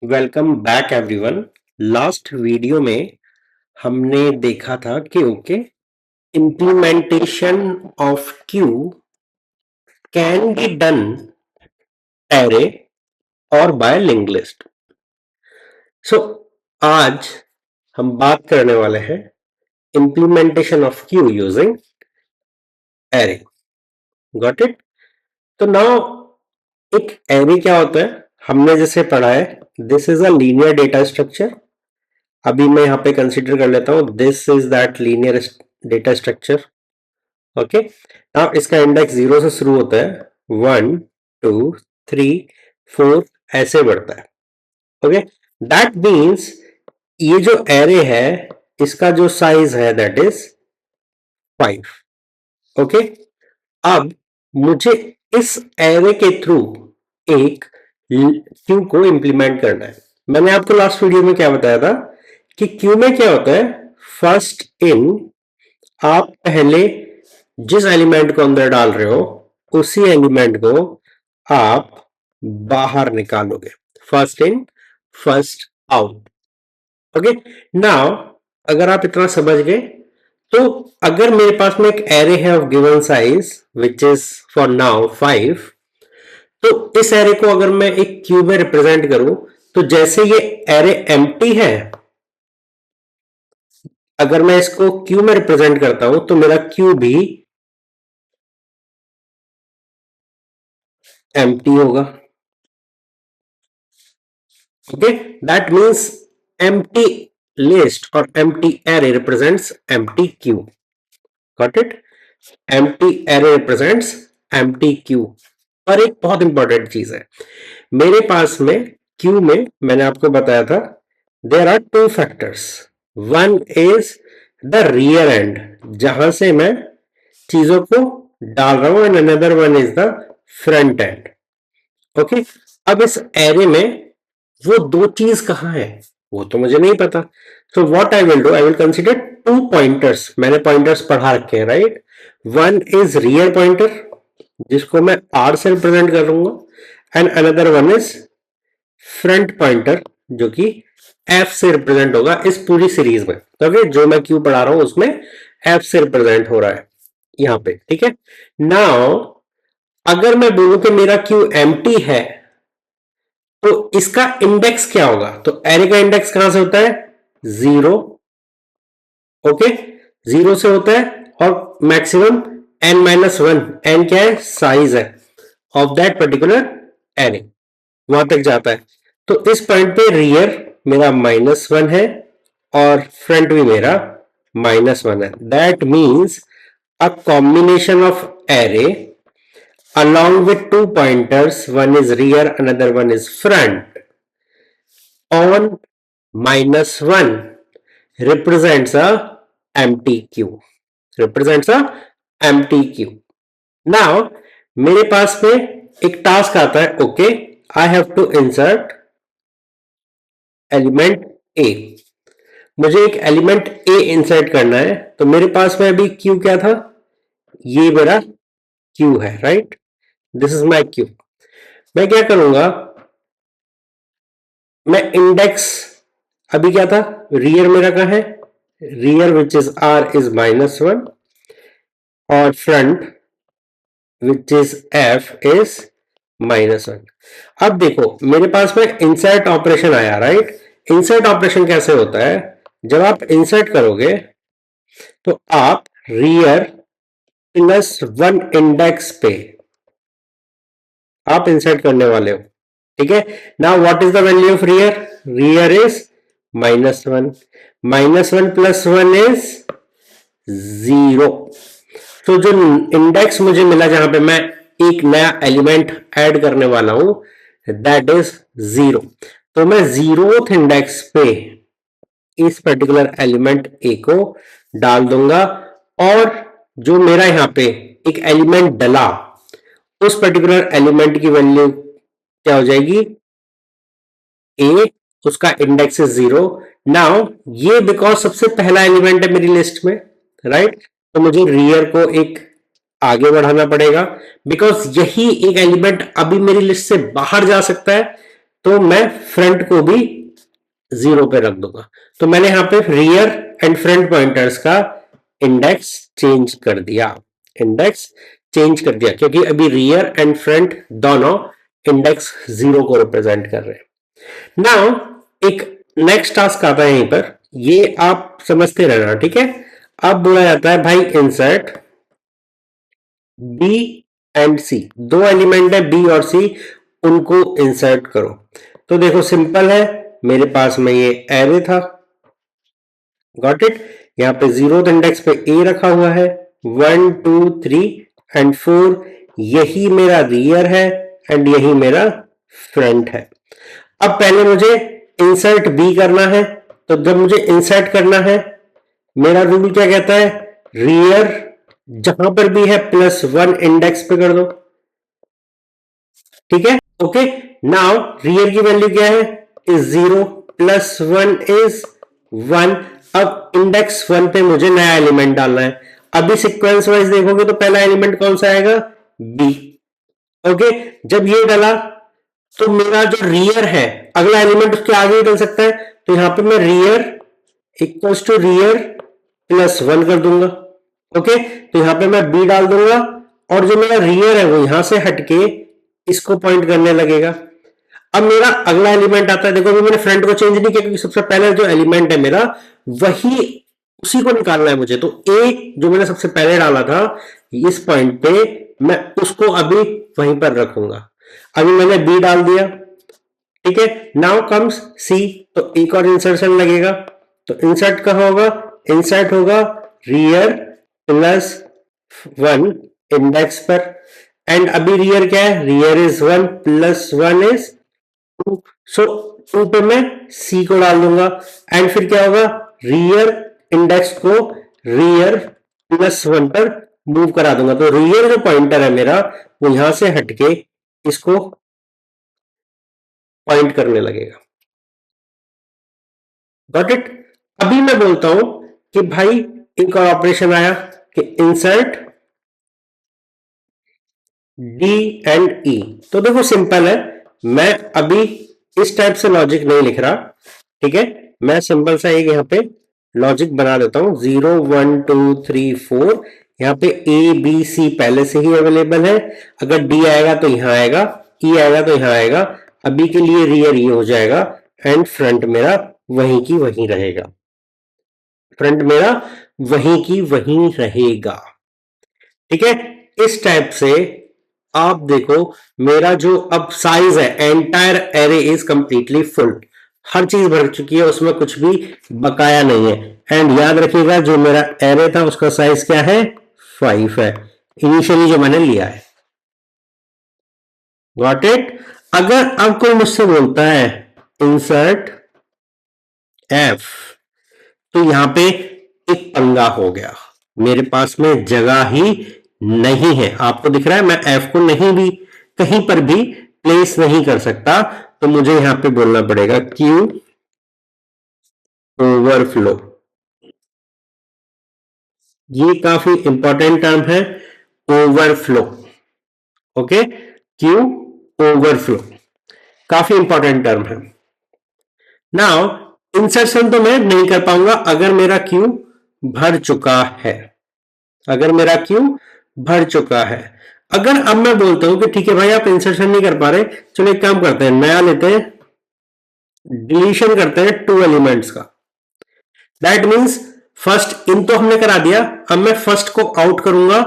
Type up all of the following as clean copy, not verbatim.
Welcome back everyone. Last video में हमने देखा था कि implementation of Q can be done array और बाय लिंक्ड लिस्ट। सो आज हम बात करने वाले हैं implementation of Q using array. Got it? तो नाउ एक एरे क्या होता है हमने जैसे पढ़ा है, this is a linear data structure. अभी मैं यहाँ पे कंसिडर कर लेता हूँ this is that linear data structure. Okay, now इसका इंडेक्स 0 से शुरू होता है, 1 2 3 4 ऐसे बढ़ता है। ओके, दैट मीन्स ये जो एरे है इसका जो साइज है दैट इज 5। ओके, अब मुझे इस एरे के थ्रू एक क्यू को इंप्लीमेंट करना है। मैंने आपको लास्ट वीडियो में क्या बताया था कि क्यू में क्या होता है, फर्स्ट इन, आप पहले जिस एलिमेंट को अंदर डाल रहे हो उसी एलिमेंट को आप बाहर निकालोगे, first in first out. Okay, now अगर आप इतना समझ गए तो अगर मेरे पास में एक एरे है of given size which is for now 5, तो इस एरे को अगर मैं एक क्यू में रिप्रेजेंट करूं तो जैसे ये एरे एम्प्टी है, अगर मैं इसको क्यू में रिप्रेजेंट करता हूं तो मेरा क्यू भी एम्प्टी होगा। Okay, that means empty list और empty array represents empty queue. Got it? Empty array represents empty queue. और एक बहुत इंपॉर्टेंट चीज है, मेरे पास में क्यू में मैंने आपको बताया था there are two factors. One is the rear end, जहां से मैं चीजों को डाल रहा हूं, and another one is the front end. Okay, अब इस एरे में वो दो चीज कहां है वो तो मुझे नहीं पता। So what I will do, I will consider two pointers. मैंने पॉइंटर्स पढ़ा रखे हैं, right? One is rear pointer जिसको मैं आर से रिप्रेजेंट कर लूंगा, and another one is front pointer जो कि एफ से रिप्रेजेंट होगा इस पूरी सीरीज में। तो जो मैं क्यू पढ़ा रहा हूं उसमें एफ से रिप्रेजेंट हो रहा है यहां पे। ठीक है, नाउ अगर मैं बोलूं कि मेरा क्यू एम्प्टी है तो इसका इंडेक्स क्या होगा? तो एरे का इंडेक्स कहां से होता है? 0। ओके, 0 से होता है और मैक्सिमम n-1। n क्या है? साइज है ऑफ दैट पर्टिकुलर एरे, वहां तक जाता है। तो इस पॉइंट पे रियर मेरा -1 है और फ्रंट भी मेरा -1 है। That means a combination of array along with two pointers, one is rear, another one is front, on -1 represents a empty queue, represents a empty queue. Now मेरे पास में एक टास्क आता है, okay, I have to insert element a. मुझे एक element ए insert करना है, तो मेरे पास में अभी क्यू क्या था? ये मेरा क्यू है, right? This is my Q. मैं क्या करूंगा, मैं इंडेक्स, अभी क्या था, रियर मेरा कहां है? Rear which is R is -1 और front which is F is -1। अब देखो मेरे पास में इंसर्ट ऑपरेशन आया, राइट? इंसर्ट ऑपरेशन कैसे होता है? जब आप इंसर्ट करोगे तो आप रियर +1 इंडेक्स पे आप इंसर्ट करने वाले हो। ठीक है, now what is the value of rear? Rear is -1, -1 + 1 is 0। तो जो इंडेक्स मुझे मिला जहां पे मैं एक नया एलिमेंट ऐड करने वाला हूं दैट इज 0। तो मैं 0th इंडेक्स पे इस पर्टिकुलर एलिमेंट ए को डाल दूंगा, और जो मेरा यहां पे एक एलिमेंट डला उस पर्टिकुलर एलिमेंट की वैल्यू क्या हो जाएगी? ए, उसका इंडेक्स इज 0। नाउ ये बिकॉज सबसे पहला एलिमेंट है मेरी लिस्ट में, राइट? तो मुझे रियर को एक आगे बढ़ाना पड़ेगा बिकॉज यही एक एलिमेंट अभी मेरी लिस्ट से बाहर जा सकता है। तो मैं फ्रंट को भी 0 पे रख दूंगा। तो मैंने यहां पे रियर एंड फ्रंट पॉइंटर्स का इंडेक्स चेंज कर दिया, इंडेक्स चेंज कर दिया, क्योंकि अभी रियर एंड फ्रंट दोनों इंडेक्स 0 को रिप्रेजेंट कर रहे हैं। नाउ एक नेक्स्ट टास्क आता है यहीं पर, ये आप समझते रहना, ठीक है। अब बोला जाता है भाई इंसर्ट बी एंड सी, दो एलिमेंट है बी और सी, उनको इंसर्ट करो। तो देखो सिंपल है, मेरे पास में ये एरे था, गॉट इट। यहां पे 0th इंडेक्स पे ए रखा हुआ है, 1 2 3 एंड 4, यही मेरा रियर है एंड यही मेरा फ्रंट है। अब पहले मुझे इंसर्ट बी करना है, तो जब मुझे इंसर्ट करना है, मेरा रूल क्या कहता है, रियर जहां पर भी है +1 इंडेक्स पे कर दो, ठीक है। ओके, नाउ रियर की वैल्यू क्या है, इज 0, +1 इज 1। अब इंडेक्स 1 पे मुझे नया एलिमेंट डालना है। अभी सीक्वेंस वाइज देखोगे तो पहला एलिमेंट कौन सा आएगा, बी। ओके, जब ये डाला तो मेरा जो रियर है, अगला एलिमेंट उसके आगे ही डल सकता है, तो यहां पे मैं रियर इक्वल्स टू रियर +1 कर दूंगा। ओके, तो यहां पे मैं बी डाल दूंगा, और जो मेरा रियर है वो यहां से हटके इसको पॉइंट करने लगेगा। अब मेरा अगला एलिमेंट आता है, देखो अभी मैंने फ्रंट को चेंज नहीं किया, क्योंकि सबसे पहले जो एलिमेंट है मेरा वही, उसी को निकालना है मुझे। तो ए जो मैंने सबसे पहले डाला था इस पॉइंट पे, मैं उसको अभी वहीं पर रखूंगा। अभी मैंने बी डाल दिया, ठीक है। नाउ कम्स सी, तो एक और इंसर्शन लगेगा। तो इंसर्ट कहां होगा, इंसर्ट होगा रियर +1 इंडेक्स पर, एंड अभी रियर क्या है, रियर इज 1, +1 इज 2, सो 2 पे मैं सी को डाल दूंगा, एंड फिर क्या होगा, रियर इंडेक्स को रियर +1 पर मूव करा दूंगा। तो रियर जो पॉइंटर है मेरा, वो यहां से हटके इसको पॉइंट करने लगेगा, गॉट इट। अभी मैं बोलता हूं कि भाई एक और ऑपरेशन आया कि इंसर्ट डी एंड ई। तो देखो सिंपल है, मैं अभी इस टाइप से लॉजिक नहीं लिख रहा, ठीक है। मैं सिंपल सा एक यहां पे लॉजिक बना देता हूं, 0 1 2 3 4, यहां पे ए बी सी पहले से ही अवेलेबल है। अगर डी आएगा तो यहां आएगा, ई आएगा तो यहां आएगा। अभी के लिए रियर ये हो जाएगा, एंड फ्रंट मेरा वहीं की वहीं रहेगा, फ्रंट मेरा वहीं की वहीं रहेगा, ठीक है। इस टाइप से आप देखो, मेरा जो अब साइज है, entire array is completely full, हर चीज भर चुकी है, उसमें कुछ भी बकाया नहीं है। एंड याद रखिएगा, जो मेरा एरे था उसका साइज क्या है, 5 है, इनिशियली जो मैंने लिया है, गॉट इट। अगर अब कोई मुझसे बोलता है इंसर्ट एफ, तो यहां पे एक पंगा हो गया, मेरे पास में जगह ही नहीं है। आपको दिख रहा है मैं एफ को नहीं भी कहीं पर भी प्लेस नहीं कर सकता, तो मुझे यहां पे बोलना पड़ेगा क्यू ओवरफ्लो। ये काफी इंपॉर्टेंट टर्म है, ओवरफ्लो। ओके, क्यू ओवरफ्लो काफी इंपॉर्टेंट टर्म है। नाउ इंसर्शन तो मैं नहीं कर पाऊंगा अगर मेरा क्यू भर चुका है, अगर मेरा क्यू भर चुका है। अगर अब मैं बोलता हूं कि ठीक है भाई आप इंसर्शन नहीं कर पा रहे, चलो एक काम करते हैं, नया लेते हैं, डिलीशन करते हैं 2 एलिमेंट्स का। दैट मीन्स फर्स्ट इन तो हमने करा दिया, अब मैं फर्स्ट को आउट करूंगा,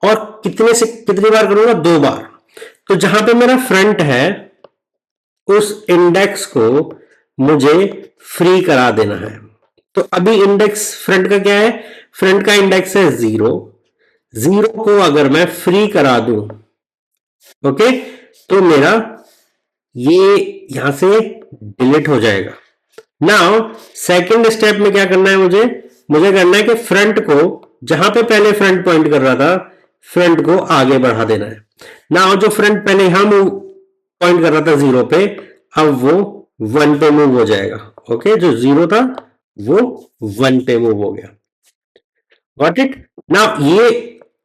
और कितनी बार करूंगा, 2 बार। तो जहां पे मेरा फ्रंट है उस इंडेक्स को मुझे फ्री करा देना है। तो अभी इंडेक्स फ्रंट का क्या है, फ्रंट का इंडेक्स है 0, 0 को अगर मैं फ्री करा दूं, ओके, तो मेरा ये यहां से डिलीट हो जाएगा। नाउ सेकंड स्टेप में क्या करना है, मुझे करना है कि फ्रंट को, जहां पे पहले फ्रंट पॉइंट कर रहा था, फ्रंट को आगे बढ़ा देना है। नाउ जो फ्रंट पहले यहां मूव पॉइंट कर रहा था 0 पे, अब वो 1 पे मूव हो जाएगा। ओके, जो 0 था वो 1 पे मूव हो गया, गॉट इट। नाउ ये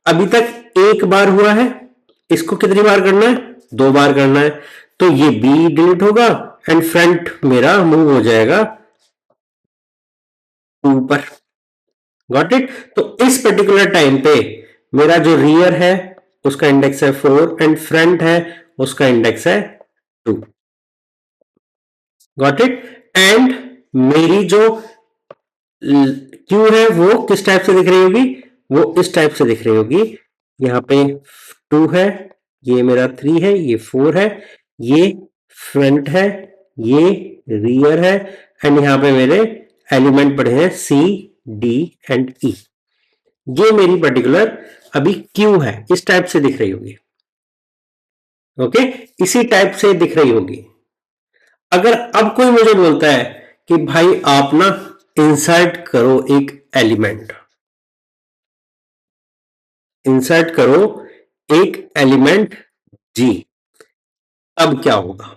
अभी तक एक बार हुआ है, इसको कितनी बार करना है, 2 बार करना है। तो ये बी डिलीट होगा, एंड फ्रंट मेरा मूव हो जाएगा ऊपर। Got it. तो इस पर्टिकुलर टाइम पे मेरा जो रियर है उसका इंडेक्स है 4 एंड फ्रंट है उसका इंडेक्स है 2। Got it. एंड मेरी जो क्यू है वो किस टाइप से दिख रही होगी, वो इस टाइप से दिख रही होगी। यहाँ पे 2 है, ये मेरा 3 है, ये 4 है, ये फ्रंट है, ये रियर है एंड यहाँ पे मेरे एलिमेंट पड़े हैं सी डी एंड ई। ये मेरी पर्टिकुलर अभी क्यू है, इस टाइप से दिख रही होगी। ओके, इसी टाइप से दिख रही होगी। अगर अब कोई मुझे बोलता है कि भाई आप ना इंसर्ट करो एक एलिमेंट, इंसर्ट करो एक एलिमेंट जी, अब क्या होगा?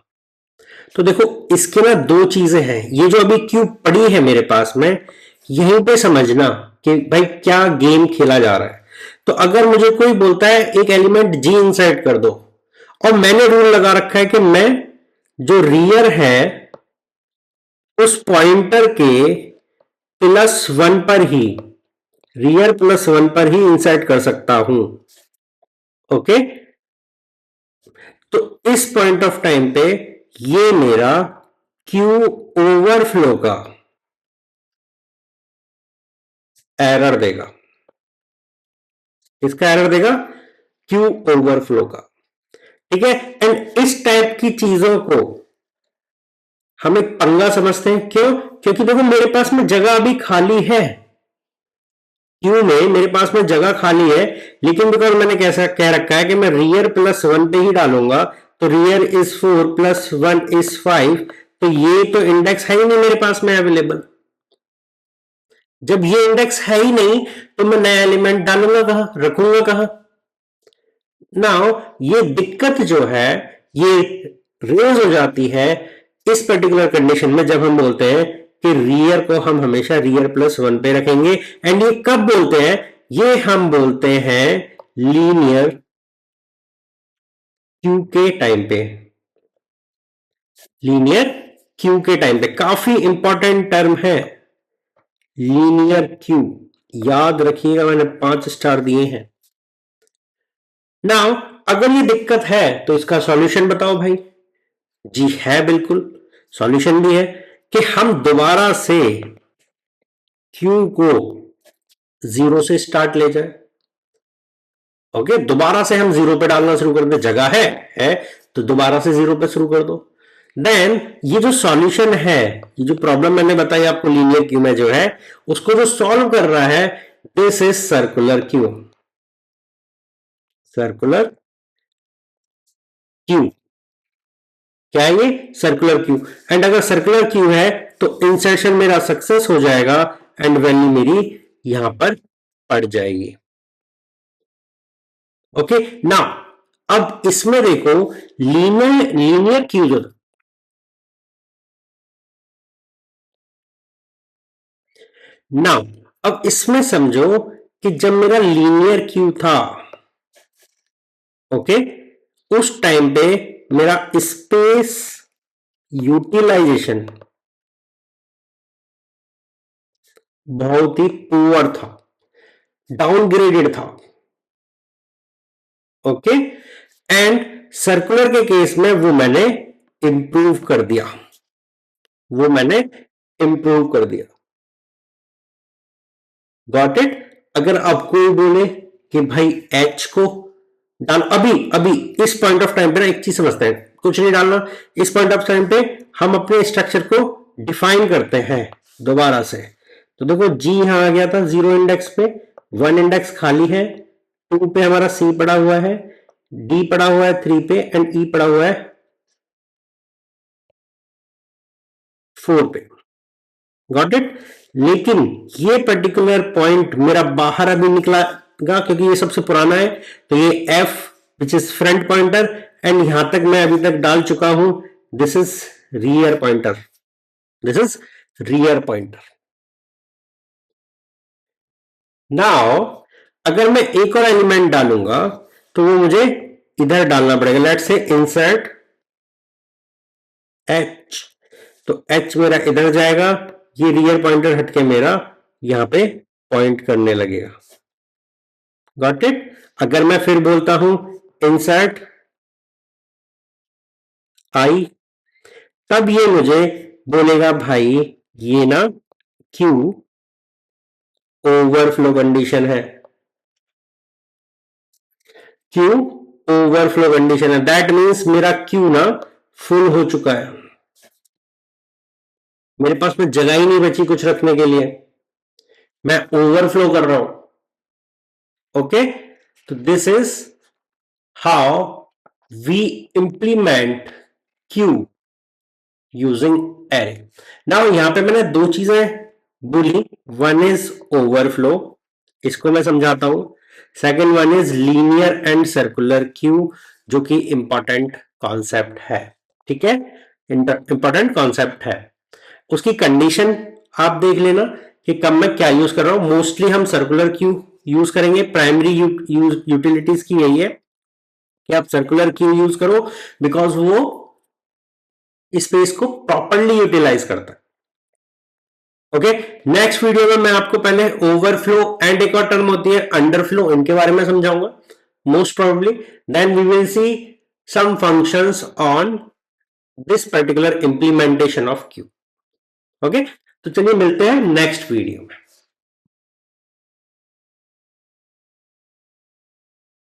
तो देखो इसके ना दो चीजें हैं। ये जो अभी क्यूब पड़ी है मेरे पास में, यहीं पे समझना कि भाई क्या गेम खेला जा रहा है। तो अगर मुझे कोई बोलता है एक एलिमेंट जी इंसर्ट कर दो, और मैंने रूल लगा रखा है कि मैं जो रियर है उस पॉइंटर के +1 पर ही, रियर +1 पर ही इंसर्ट कर सकता हूं। ओके, तो इस पॉइंट ऑफ टाइम पे ये मेरा क्यू ओवरफ्लो का एरर देगा। इसका एरर देगा क्यू ओवरफ्लो का। ठीक है, एंड इस टाइप की चीजों को हम एक पंगा समझते हैं। क्यों? क्योंकि देखो मेरे पास में जगह अभी खाली है, क्यू में मेरे पास में जगह खाली है, लेकिन बिकॉज मैंने कैसा कह रखा है कि मैं रियर +1 पे ही डालूंगा, तो रियर इज 4 +1 इज 5, तो ये तो इंडेक्स है ही नहीं मेरे पास में अवेलेबल। जब ये इंडेक्स है ही नहीं तो मैं नया एलिमेंट डालूंगा कहां, रखूंगा कहां? नाउ ये दिक्कत जो है ये रेज हो जाती है इस पर्टिकुलर कंडीशन में, जब हम बोलते हैं कि रियर को हम हमेशा रियर +1 पे रखेंगे। एंड ये कब बोलते हैं? ये हम बोलते हैं लीनियर क्यू के टाइम पे। लीनियर क्यू के टाइम पे काफी इंपॉर्टेंट टर्म है लीनियर क्यू, याद रखिएगा, मैंने 5 स्टार दिए हैं। नाउ अगर ये दिक्कत है तो इसका सॉल्यूशन बताओ भाई। जी है, बिल्कुल सॉल्यूशन भी है कि हम दोबारा से क्यू को 0 से स्टार्ट ले जाए। ओके, दोबारा से हम 0 पे डालना शुरू कर दे, जगह है तो दोबारा से 0 पे शुरू कर दो। देन ये जो सॉल्यूशन है, ये जो प्रॉब्लम मैंने बताई आपको लीनियर क्यू में जो है, उसको जो सॉल्व कर रहा है, this is circular queue. Circular queue क्या है? ये सर्कुलर क्यू। एंड अगर सर्कुलर क्यू है तो इंसर्शन मेरा सक्सेस हो जाएगा एंड वैल्यू मेरी यहां पर पड़ जाएगी। ओके, ना अब इसमें देखो लीनियर लीनियर क्यू जो, ना अब इसमें समझो कि जब मेरा लीनियर क्यू था, ओके, उस टाइम पे मेरा स्पेस यूटिलाइजेशन बहुत ही पुअर था, डाउनग्रेडेड था। ओके, एंड सर्कुलर के केस में वो मैंने इंप्रूव कर दिया, वो मैंने इंप्रूव कर दिया। Got it. अगर आप कोई बोले कि भाई एच को डाल, अभी अभी इस पॉइंट ऑफ टाइम पे ना एक चीज समझते हैं, कुछ नहीं डालना। इस पॉइंट ऑफ टाइम पे हम अपने स्ट्रक्चर को डिफाइन करते हैं दोबारा से। तो देखो जी यहां आ गया था 0 इंडेक्स पे, 1 इंडेक्स खाली है, 2 पे हमारा सी पड़ा हुआ है, डी पड़ा हुआ है 3 पे एंड ई पड़ा हुआ है 4 पे। Got it. लेकिन ये पर्टिकुलर पॉइंट मेरा बाहर अभी निकलागा क्योंकि ये सबसे पुराना है, तो ये F which is front pointer, and यहां तक मैं अभी तक डाल चुका हूं, this is rear pointer, this is rear pointer. Now अगर मैं एक और एलिमेंट डालूंगा तो वो मुझे इधर डालना पड़ेगा। लेट्स से इंसर्ट एच, तो एच मेरा इधर जाएगा, ये रियर पॉइंटर हटके मेरा यहां पे पॉइंट करने लगेगा। Got it. अगर मैं फिर बोलता हूं इंसर्ट आई, तब ये मुझे बोलेगा भाई ये ना क्यू ओवरफ्लो कंडीशन है, क्यू ओवरफ्लो कंडीशन है। दैट मीन्स मेरा क्यू ना फुल हो चुका है, मेरे पास में जगह ही नहीं बची कुछ रखने के लिए, मैं ओवरफ्लो कर रहा हूं। ओके, तो this is how we implement queue using array. Now यहां पे मैंने दो चीजें बोली, वन इज ओवरफ्लो, इसको मैं समझाता हूं। Second one is linear and circular queue, जो कि इंपॉर्टेंट कॉन्सेप्ट है। ठीक है, इंपॉर्टेंट कॉन्सेप्ट है। उसकी कंडीशन आप देख लेना कि कब मैं क्या यूज कर रहा हूं। मोस्टली हम सर्कुलर क्यू यूज करेंगे, प्राइमरी यूटिलिटीज की यही है कि आप सर्कुलर क्यू यूज करो, बिकॉज वो स्पेस को प्रॉपरली यूटिलाइज करता है। ओके, नेक्स्ट वीडियो में मैं आपको पहले ओवरफ्लो एंड एक और टर्म होती है अंडरफ्लो, इनके बारे में समझाऊंगा most probably. Then we will see some functions on this particular implementation of queue. Okay, तो चलिए मिलते हैं नेक्स्ट वीडियो में।